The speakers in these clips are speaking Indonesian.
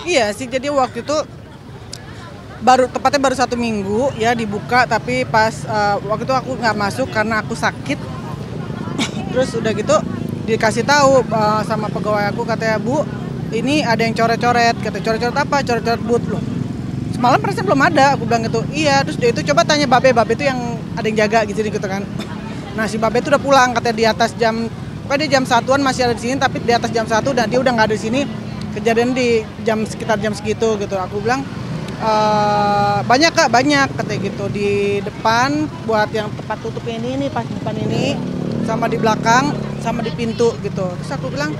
Iya sih, jadi waktu itu tepatnya baru 1 minggu ya dibuka, tapi pas waktu itu aku nggak masuk karena aku sakit. Terus udah gitu dikasih tahu sama pegawai aku, katanya, Bu, ini ada yang coret-coret. Kata, coret-coret apa? Coret-coret booth loh. Semalam perasaan belum ada, aku bilang gitu. Iya, terus dia itu coba tanya Babe itu yang ada yang jaga gitu kan. Nah si Babe itu udah pulang, katanya di atas jam, pokoknya dia jam 1-an masih ada di sini, tapi di atas jam 1 dan dia udah nggak ada di sini. Kejadian di sekitar jam segitu gitu. Aku bilang, banyak Kak, banyak katanya gitu di depan buat yang tempat tutup ini pas depan ini, sama di belakang, sama di pintu gitu. Terus aku bilang,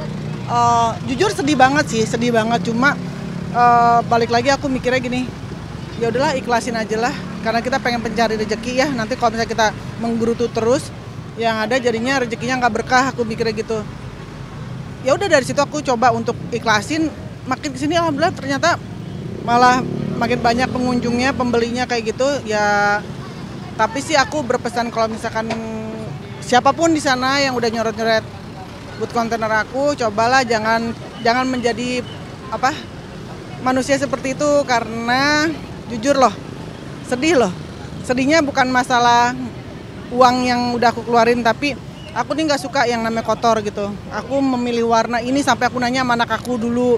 jujur sedih banget, cuma balik lagi aku mikirnya gini, ya udahlah ikhlasin aja lah, karena kita pengen pencari rezeki ya. Nanti kalau misalnya kita menggerutu terus, yang ada jadinya rezekinya nggak berkah, aku mikirnya gitu. Ya udah dari situ aku coba untuk ikhlasin. Makin kesini alhamdulillah ternyata malah makin banyak pengunjungnya, pembelinya kayak gitu ya. Tapi sih aku berpesan kalau misalkan siapapun di sana yang udah nyoret-nyoret booth kontainer aku, cobalah jangan menjadi manusia seperti itu, karena jujur loh, sedih loh. Sedihnya bukan masalah uang yang udah aku keluarin, tapi aku nih nggak suka yang namanya kotor gitu. Aku memilih warna ini sampai aku nanya sama anak aku dulu.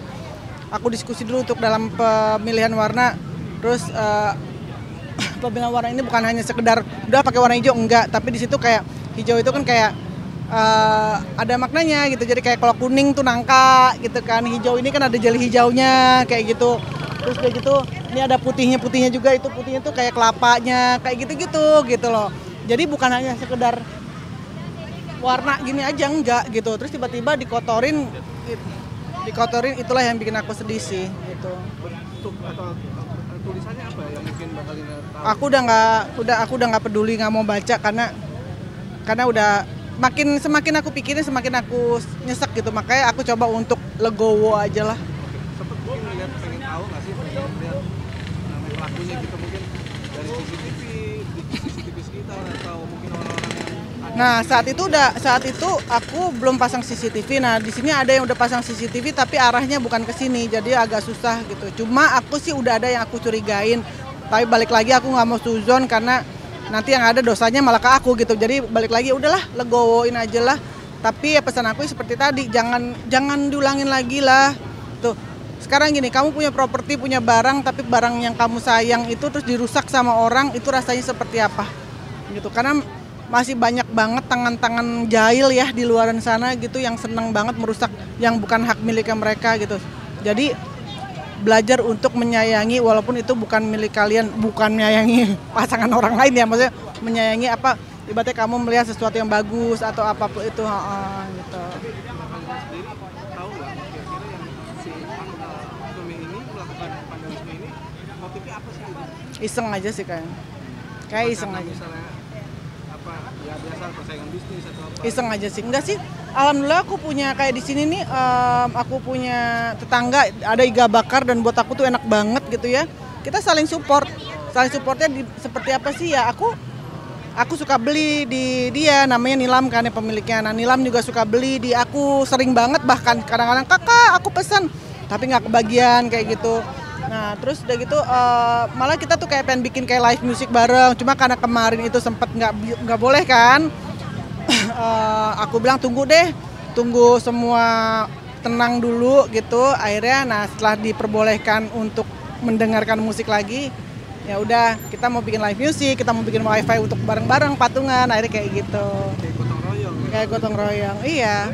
Aku diskusi dulu untuk dalam pemilihan warna. Terus pemilihan warna ini bukan hanya sekedar udah pakai warna hijau, enggak. Tapi di situ kayak hijau itu kan kayak ada maknanya gitu. Jadi kayak kalau kuning tuh nangka gitu kan. Hijau ini kan ada jeli hijaunya kayak gitu. Terus kayak gitu, ini ada putihnya juga, itu putihnya tuh kayak kelapanya, kayak gitu loh. Jadi bukan hanya sekedar warna gini aja, enggak gitu. Terus tiba-tiba dikotorin, itulah yang bikin aku sedih sih gitu. Bentuk atau tulisannya apa yang mungkin bakal tahu? Aku udah nggak peduli, nggak mau baca karena udah semakin aku pikirin semakin aku nyesek gitu. Makanya aku coba untuk legowo aja lah. Sempet mungkin lihat, pengen tahu nggak sih, pengen lihat namanya pelakunya gitu, mungkin dari CCTV sekitar atau mungkin orang-orang yang ada. Nah saat itu aku belum pasang CCTV. Nah di sini ada yang udah pasang CCTV tapi arahnya bukan ke sini, jadi agak susah gitu. Cuma aku sih udah ada yang aku curigain, tapi balik lagi aku nggak mau suzon karena nanti yang ada dosanya malah ke aku gitu. Jadi balik lagi udahlah legowoin aja lah. Tapi ya pesan aku seperti tadi, jangan diulangin lagi lah. Tuh sekarang gini, kamu punya properti, punya barang, tapi barang yang kamu sayang itu terus dirusak sama orang, itu rasanya seperti apa gitu. Karena masih banyak banget tangan-tangan jahil ya di luaran sana gitu yang seneng banget merusak yang bukan hak miliknya mereka gitu. Jadi belajar untuk menyayangi walaupun itu bukan milik kalian, bukan menyayangi pasangan orang lain ya, maksudnya menyayangi ibaratnya kamu melihat sesuatu yang bagus atau apapun itu gitu. Tahu nggak kira-kira yang si suami ini melakukan vandalisme ini motifnya apa sih? Iseng aja sih kayak iseng aja. Misalnya ya biasa persaingan bisnis atau apa? Iseng aja sih, enggak sih. Alhamdulillah aku punya kayak di sini nih, aku punya tetangga ada iga bakar dan buat aku tuh enak banget gitu ya. Kita saling supportnya seperti apa sih ya? Aku suka beli di dia, namanya Nilam kan ya pemiliknya. Nah Nilam juga suka beli di aku, sering banget, bahkan kadang-kadang kakak aku pesan tapi nggak kebagian kayak gitu. Nah terus udah gitu malah kita tuh kayak pengen bikin kayak live music bareng, cuma karena kemarin itu sempet nggak boleh kan. Aku bilang tunggu semua tenang dulu gitu. Akhirnya nah setelah diperbolehkan untuk mendengarkan musik lagi, ya udah kita mau bikin live music, kita mau bikin wifi untuk bareng-bareng patungan, akhirnya kayak gitu. Kayak gotong royong, iya.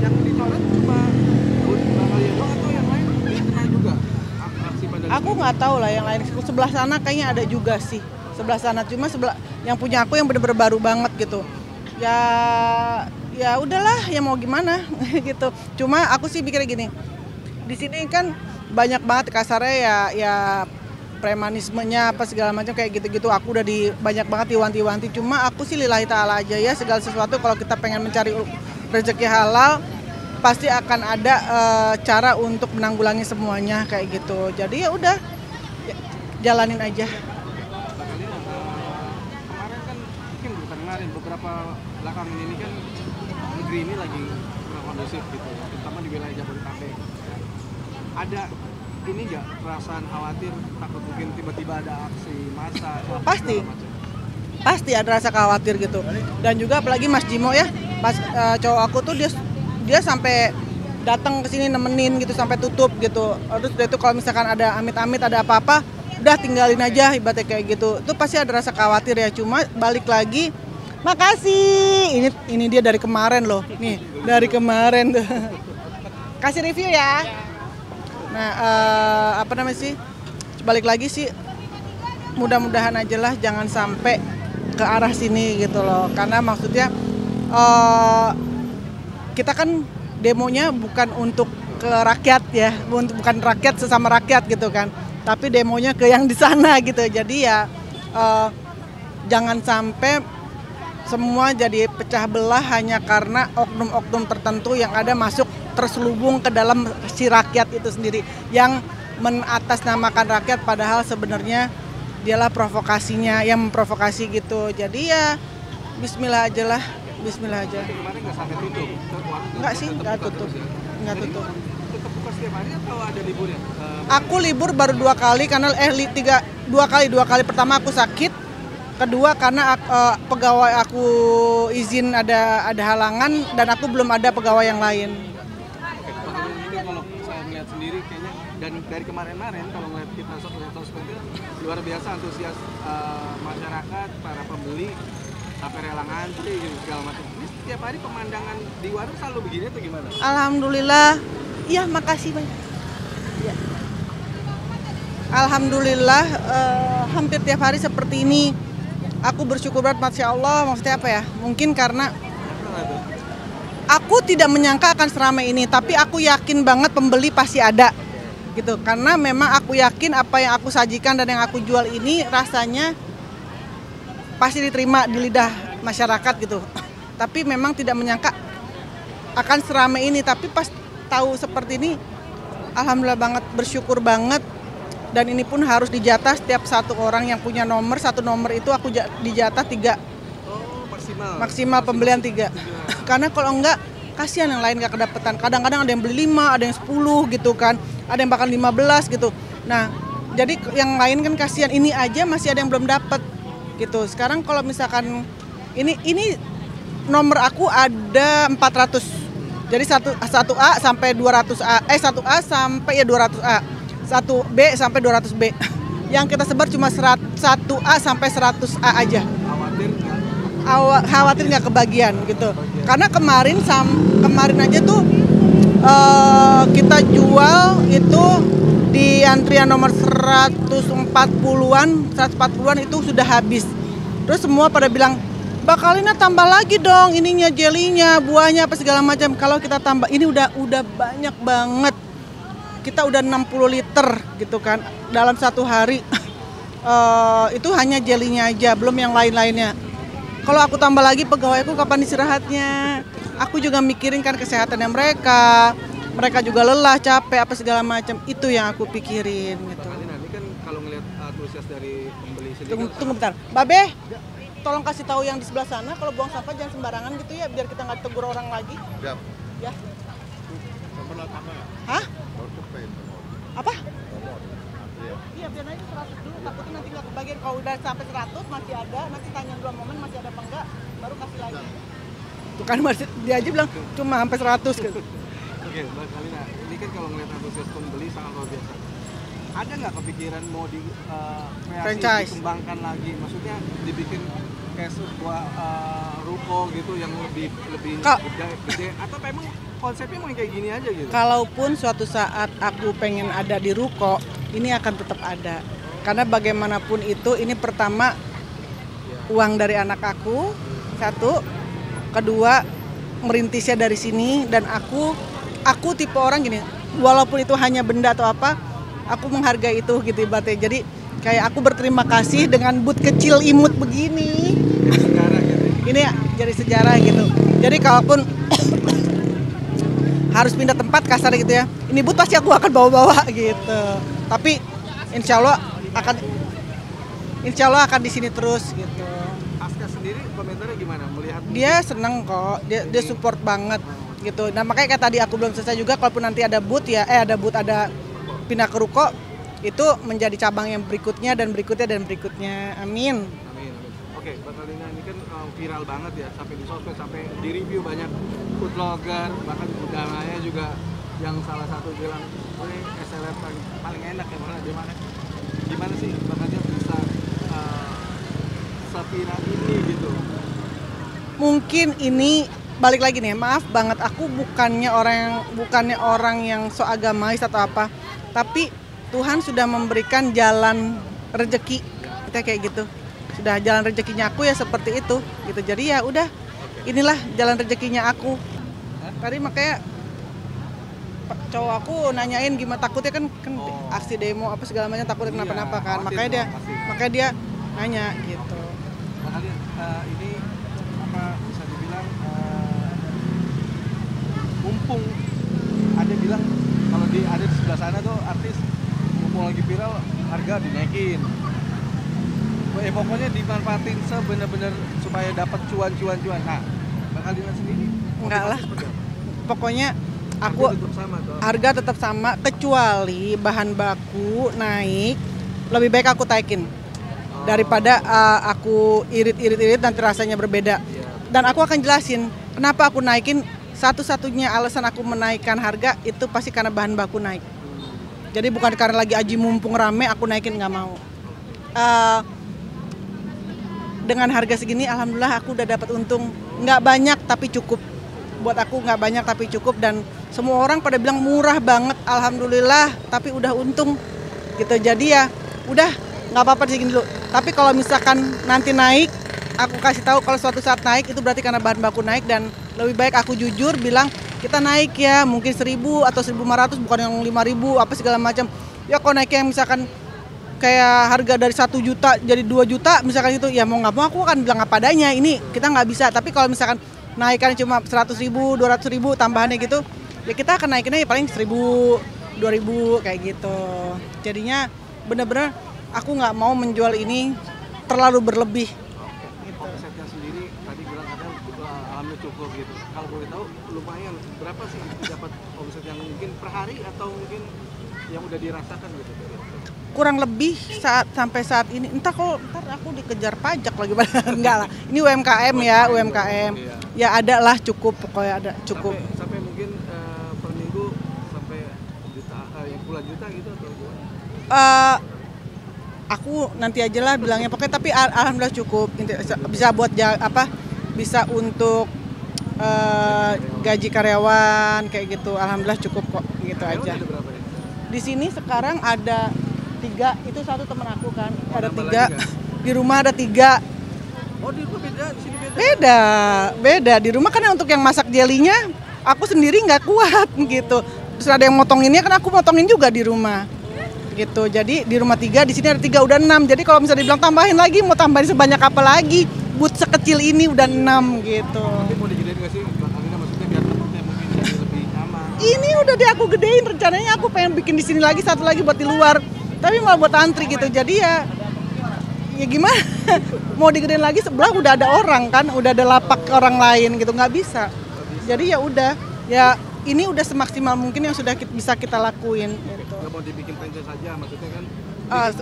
Yang dicoret cuma Bangkalia doang atau yang lain kena juga aksi vandalisme? Aku nggak tahu lah yang lain. Sebelah sana kayaknya ada juga sih. Sebelah sana cuma yang punya aku yang bener-bener baru banget gitu. Ya udahlah, ya mau gimana gitu. Cuma aku sih pikirnya gini. Di sini kan banyak banget kasarnya ya premanismenya apa segala macam kayak gitu-gitu. Aku udah banyak banget diwanti-wanti. Cuma aku sih lillahi ta'ala aja ya, segala sesuatu kalau kita pengen mencari rezeki halal pasti akan ada cara untuk menanggulangi semuanya kayak gitu. Jadi ya udah jalanin aja. Kemarin kan mungkin bukan kemarin, beberapa belakangan ini kan negeri ini lagi kurang kondusif gitu, terutama di wilayah Jabodetabek. ada ini nggak perasaan khawatir takut mungkin tiba-tiba ada aksi massa atau apa Pasti. segala macam? Pasti ada rasa khawatir gitu. Dan juga apalagi Mas Jimo ya, pas cowok aku tuh dia sampai datang ke sini nemenin gitu sampai tutup gitu. Terus udah itu kalau misalkan ada amit-amit ada apa-apa, udah tinggalin aja ibaratnya kayak gitu. Itu pasti ada rasa khawatir ya. Cuma balik lagi, makasih. Ini dia dari kemarin loh. Nih, dari kemarin tuh. Kasih review ya. Nah, apa namanya sih? Balik lagi sih, mudah-mudahan aja lah jangan sampai ke arah sini gitu loh. Karena maksudnya kita kan demonya bukan untuk ke rakyat ya, bukan rakyat sesama rakyat gitu kan. Tapi demonya ke yang di sana gitu. Jadi ya jangan sampai semua jadi pecah belah hanya karena oknum-oknum tertentu yang ada masuk terselubung ke dalam si rakyat itu sendiri yang menatasnamakan rakyat padahal sebenarnya dialah provokasinya yang memprovokasi gitu. Jadi ya bismillah aja lah, bismillah aja. Tapi kemarin nggak sampai tutup? Enggak sih, Tetap enggak buka tutup. terus ya? Enggak Jadi tutup. Tetap buka setiap hari atau ada liburnya? Aku libur baru 2 kali karena dua kali pertama aku sakit, kedua karena pegawai aku izin ada halangan dan aku belum ada pegawai yang lain. Ini kalau saya melihat sendiri kayaknya dan dari kemarin-kemarin kalau melihat kita lihat sosmednya luar biasa antusias masyarakat, para pembeli sampai rela ngantri gitu segala macam. Ini setiap hari pemandangan di warung selalu begini atau gimana? Alhamdulillah, iya makasih banyak. Ya. Alhamdulillah hampir tiap hari seperti ini. Aku bersyukur banget, Masya Allah. Maksudnya apa ya? Mungkin karena aku tidak menyangka akan seramai ini, tapi aku yakin banget pembeli pasti ada, gitu. Karena memang aku yakin apa yang aku sajikan dan yang aku jual ini rasanya pasti diterima di lidah masyarakat gitu. Tapi memang tidak menyangka akan seramai ini. Tapi pas tahu seperti ini, alhamdulillah banget, bersyukur banget. Dan ini pun harus dijatah setiap satu orang yang punya nomor, satu nomor itu aku dijatah 3. Oh, maksimal pembelian 3. Karena kalau enggak, kasihan yang lain gak kedapetan. Kadang-kadang ada yang beli 5, ada yang 10 gitu kan. Ada yang bahkan 15 gitu. Nah, jadi yang lain kan kasihan. Ini aja masih ada yang belum dapat gitu. Sekarang kalau misalkan ini nomor aku ada 400. Jadi 1A sampai 200A. 1A sampai ya 200A. 1B sampai 200B. Yang kita sebar cuma 1A sampai 100A aja. Khawatir nggak kebagian gitu. Karena kemarin aja tuh kita jual itu di antrian nomor 140-an itu sudah habis. Terus semua pada bilang, bakalinnya tambah lagi dong ininya, jelinya, buahnya apa segala macam. Kalau kita tambah ini udah banyak banget. Kita udah 60 liter gitu kan dalam satu hari. Itu hanya jelinya aja, belum yang lain-lainnya. Kalau aku tambah lagi pegawaiku kapan istirahatnya? Aku juga mikirin kan kesehatannya mereka. Mereka juga lelah, capek apa segala macam. Itu yang aku pikirin gitu. Ini kan kalau ngelihat antusias dari pembeli sendiri. Tunggu bentar. Babe, tolong kasih tahu yang di sebelah sana kalau buang sampah jangan sembarangan gitu ya biar kita nggak tegur orang lagi. Siap. Ya. Hah? Apa? Iya, biar aja 100 dulu, takutnya nanti nggak kebagian. Kalau udah sampai 100 masih ada, nanti tanya 2 momen masih ada apa enggak, baru kasih lagi. Tuh kan masih, dia aja bilang cuma sampai 100 gitu. Oke, Mbak Kalina, ini kan kalau ngelihat antusias pembeli sangat luar biasa. Ada nggak kepikiran mau franchise dikembangkan lagi? Maksudnya dibikin kayak sebuah ruko gitu yang lebih gede atau memang konsepnya mau kayak gini aja gitu? Kalaupun suatu saat aku pengen ada di ruko, ini akan tetap ada. Karena bagaimanapun itu, ini pertama uang dari anak aku, satu, kedua merintisnya dari sini dan aku tipe orang gini, walaupun itu hanya benda atau apa, aku menghargai itu gitu ibaratnya. Jadi kayak aku berterima kasih dengan booth kecil imut begini. Sejarah gitu. Ini jadi sejarah gitu. Jadi kalaupun harus pindah tempat kasar gitu ya, ini booth pasti aku akan bawa-bawa gitu. Tapi insya Allah akan di sini terus gitu. Aska sendiri komentarnya gimana melihat? Dia seneng kok, dia support banget gitu. Nah makanya kayak tadi aku belum selesai juga, kalaupun nanti ada booth ya, ada pindah ke ruko itu menjadi cabang yang berikutnya dan berikutnya dan berikutnya. Amin. Amin, amin. Oke, Mbak Kalina ini kan viral banget ya, sampai di sosmed, sampai di review banyak food vlogger, bahkan udaranya juga yang salah satu bilang, ini SLR paling enak ya, mana di mana? Gimana sih Mbak Kalina bisa seviral ini gitu? Mungkin ini balik lagi nih, maaf banget aku bukannya orang yang so agamais atau apa, tapi Tuhan sudah memberikan jalan rezeki kita kayak gitu. Sudah jalan rezekinya aku ya seperti itu gitu. Jadi ya udah, inilah jalan rezekinya aku. Tadi makanya cowok aku nanyain gimana, takutnya kan aksi demo apa segala macam, takutnya kenapa-napa kan. Makanya dia nanya gitu. Makanya ini apa bisa dibilang mumpung ada bilang kalau ada di sebelah sana tuh artis mumpung lagi viral harga dinaikin. Pokoknya dimanfaatin sebenar-benar supaya dapat cuan. Nah, Mbak Kalina sendiri enggak lah. Pokoknya harga tetap sama tuh. Harga tetap sama kecuali bahan baku naik, lebih baik aku taikin daripada aku irit nanti rasanya berbeda. Dan aku akan jelasin kenapa aku naikin. Satu-satunya alasan aku menaikkan harga itu pasti karena bahan baku naik. Jadi bukan karena lagi aji mumpung rame aku naikin, nggak mau. Dengan harga segini alhamdulillah aku udah dapat untung, nggak banyak tapi cukup. Buat aku nggak banyak tapi cukup, dan semua orang pada bilang murah banget, alhamdulillah, tapi udah untung gitu. Jadi ya udah, nggak apa-apa segini dulu. Tapi kalau misalkan nanti naik, aku kasih tahu kalau suatu saat naik itu berarti karena bahan baku naik, dan lebih baik aku jujur bilang kita naik ya mungkin 1.000 atau 1.500, bukan yang 5.000 apa segala macam. Ya kalau naik yang misalkan kayak harga dari 1 juta jadi 2 juta misalkan itu, ya mau nggak mau aku akan bilang apa adanya, ini kita nggak bisa. Tapi kalau misalkan naikkan cuma 100.000, 200.000 tambahannya gitu, ya kita akan naikinnya ya paling 1.000, 2.000 kayak gitu. Jadinya bener-bener aku nggak mau menjual ini terlalu berlebih. Omsetnya sendiri tadi bilang kadang alhamdulillah cukup gitu. Kalau boleh tahu lumayan berapa sih dapat omset yang mungkin per hari atau mungkin yang udah dirasakan gitu? Kurang lebih sampai saat ini, ntar aku dikejar pajak lagi. Enggak lah, ini UMKM ya, UMKM. Ya ada lah, cukup, pokoknya ada cukup. Sampai mungkin per minggu sampai puluhan juta gitu atau gimana? Aku nanti aja lah bilangnya, pokoknya tapi alhamdulillah cukup. Bisa buat bisa untuk gaji karyawan kayak gitu, alhamdulillah cukup kok gitu aja. Di sini sekarang ada 3, itu satu temen aku kan, ada 3, di rumah ada 3. Oh di rumah beda, di sini beda? Beda, di rumah kan untuk yang masak jelinya, aku sendiri nggak kuat gitu. Terus ada yang motonginnya, kan aku motongin juga di rumah gitu. Jadi di rumah 3, di sini ada 3, udah 6. Jadi kalau misalnya dibilang tambahin lagi, mau tambahin sebanyak apa lagi, but sekecil ini udah 6 gitu. Tapi mau digedein nggak sih Mbak Kalina, maksudnya biar tempatnya mungkin jadi lebih nyaman? Ini udah aku gedein, rencananya aku pengen bikin di sini lagi, satu lagi buat di luar. Tapi malah buat antri gitu, jadi ya gimana, mau digedein lagi sebelah udah ada orang kan, udah ada lapak orang lain gitu, nggak bisa. Jadi ya udah, ya ini udah semaksimal mungkin yang sudah bisa kita lakuin. Gitu. Nggak mau dibikin franchise saja, maksudnya kan?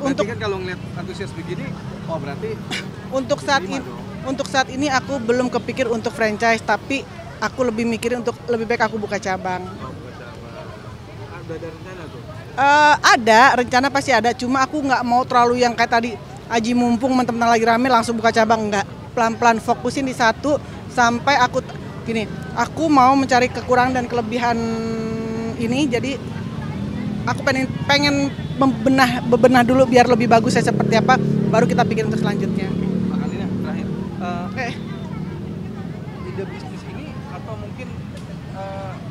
Untuk kan kalau ngeliat antusias begini, oh berarti untuk saat ini aku belum kepikir untuk franchise, tapi aku lebih mikirin untuk lebih baik aku buka cabang. Oh, buka cabang. Ada rencana tuh? Ada, rencana pasti ada, cuma aku nggak mau terlalu yang kayak tadi aji mumpung teman-teman lagi rame langsung buka cabang, enggak. Pelan-pelan fokusin di satu sampai aku mau mencari kekurangan dan kelebihan ini, jadi aku pengen bebenah dulu biar lebih bagus saya seperti apa, baru kita bikin untuk selanjutnya. Mbak Kalina, terakhir, ide bisnis ini atau mungkin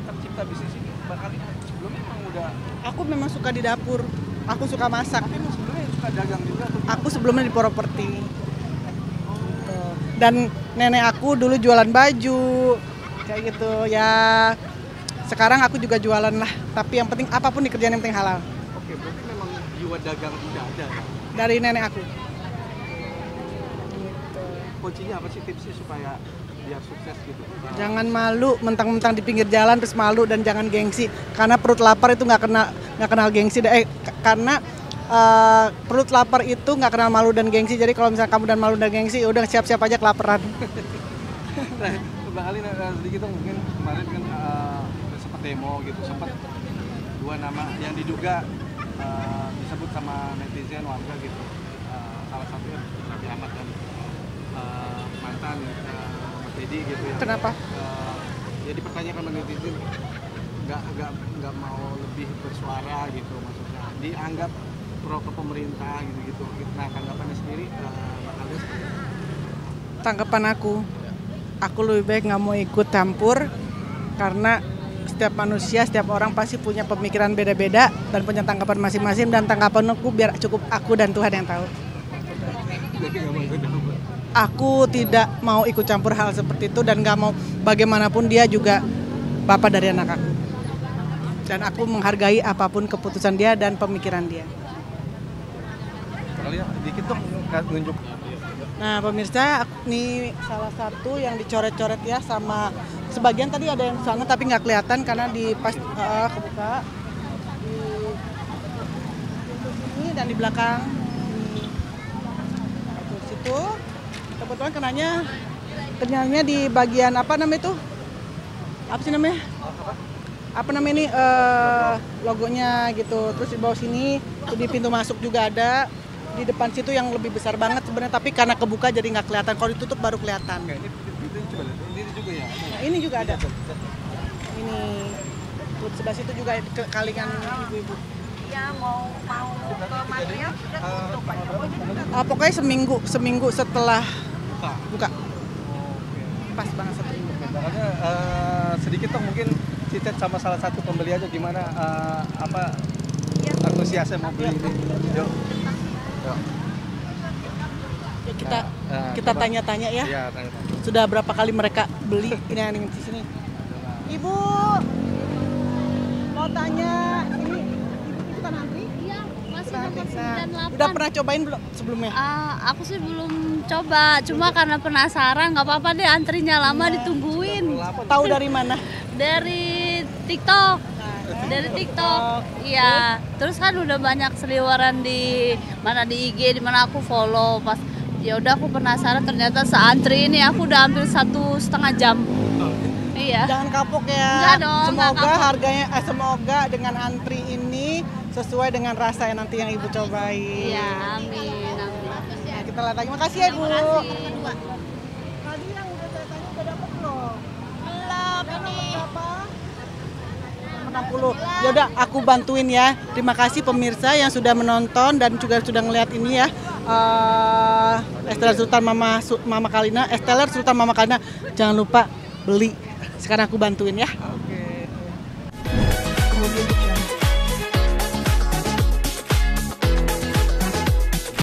tercipta bisnis ini Mbak Kalina sebelumnya memang udah? Aku memang suka di dapur, aku suka masak. Tapi emang sebelumnya suka dagang juga atau? Aku sebelumnya di properti. Dan nenek aku dulu jualan baju kayak gitu ya. Sekarang aku juga jualan lah, tapi yang penting apapun dikerjain yang penting halal. Oke, berarti memang jiwa dagang udah ada ya? Dari nenek aku. Kuncinya apa sih tipsnya supaya biar sukses gitu? Jangan malu, mentang-mentang di pinggir jalan terus malu, dan jangan gengsi. Karena perut lapar itu nggak kenal gengsi. Karena perut lapar itu nggak kenal malu dan gengsi. Jadi kalau misalnya kamu dan malu dan gengsi, udah siap-siap aja kelaparan. Nah, Bang Ali sedikit dong, mungkin kemarin kan sempat demo gitu, sempat 2 nama yang diduga disebut sama netizen warga gitu. Salah satunya Raffi Ahmad dan mantan Mas Deddy gitu ya. Kenapa? Ya dipertanyakan sama netizen, nggak mau lebih bersuara gitu, maksudnya dianggap pro ke pemerintah gitu. Nah, tanggapannya sendiri bakal seperti apa? Tanggapan aku lebih baik nggak mau ikut campur, karena setiap manusia, setiap orang pasti punya pemikiran beda-beda dan punya tanggapan masing-masing, dan tanggapan aku biar cukup aku dan Tuhan yang tahu. Aku tidak mau ikut campur hal seperti itu, dan nggak mau, bagaimanapun dia juga bapak dari anak aku. Dan aku menghargai apapun keputusan dia dan pemikiran dia. Kalian dikit dong nunjuk. Nah pemirsa, ini salah satu yang dicoret-coret ya, sama sebagian tadi ada yang sana tapi nggak kelihatan karena di pas kebuka di pintu sini dan di belakang di situ. Kebetulan kenanya di bagian apa namanya itu? Apa sih namanya? Apa namanya ini logonya gitu. Terus di bawah sini di pintu masuk juga ada. Di depan situ yang lebih besar banget sebenarnya, tapi karena kebuka jadi nggak kelihatan. Kalau ditutup baru kelihatan. Ini coba lihat. Ini juga ya. Nah, ini juga ada. Ini tuh sebelah situ juga kalingan ibu-ibu. Ya mau ke material sudah tutup. Pokoknya seminggu setelah buka. Oke. Pas banget seminggu. Makanya sedikit dong mungkin cicet sama salah satu pembeli aja gimana antusiasnya mau beli ini. Yuk. Ya, kita tanya-tanya ya. Iya, tanya-tanya. Sudah berapa kali mereka beli ini yang di sini? Ibu mau tanya, ini ibu kan antri? Iya, masih nomor Nah, 98. udah pernah cobain belum sebelumnya? Aku sih belum coba, cuma karena penasaran, nggak apa-apa deh antrinya lama ditungguin. Tahu dari mana? Dari TikTok. Dari TikTok, iya. Terus kan udah banyak seliweran di mana di IG, di mana aku follow. Pas ya udah aku penasaran, ternyata seantri ini aku udah hampir 1,5 jam. Iya. Jangan kapok ya. Enggak dong, Semoga enggak kapok. harganya, semoga dengan antri ini sesuai dengan rasa yang nanti yang ibu cobain. Iya, amin. Nah, kita lihat lagi. Makasih ya ibu. Terima kasih. Tadi yang udah saya tanya udah dapat belum? Belum ini. Berapa? 60. Ya udah aku bantuin ya. Terima kasih pemirsa yang sudah menonton dan juga sudah ngeliat ini ya. Esteller Sultan Mama Kalina, Esteller Sultan Mama Kalina. Jangan lupa beli. Sekarang aku bantuin ya.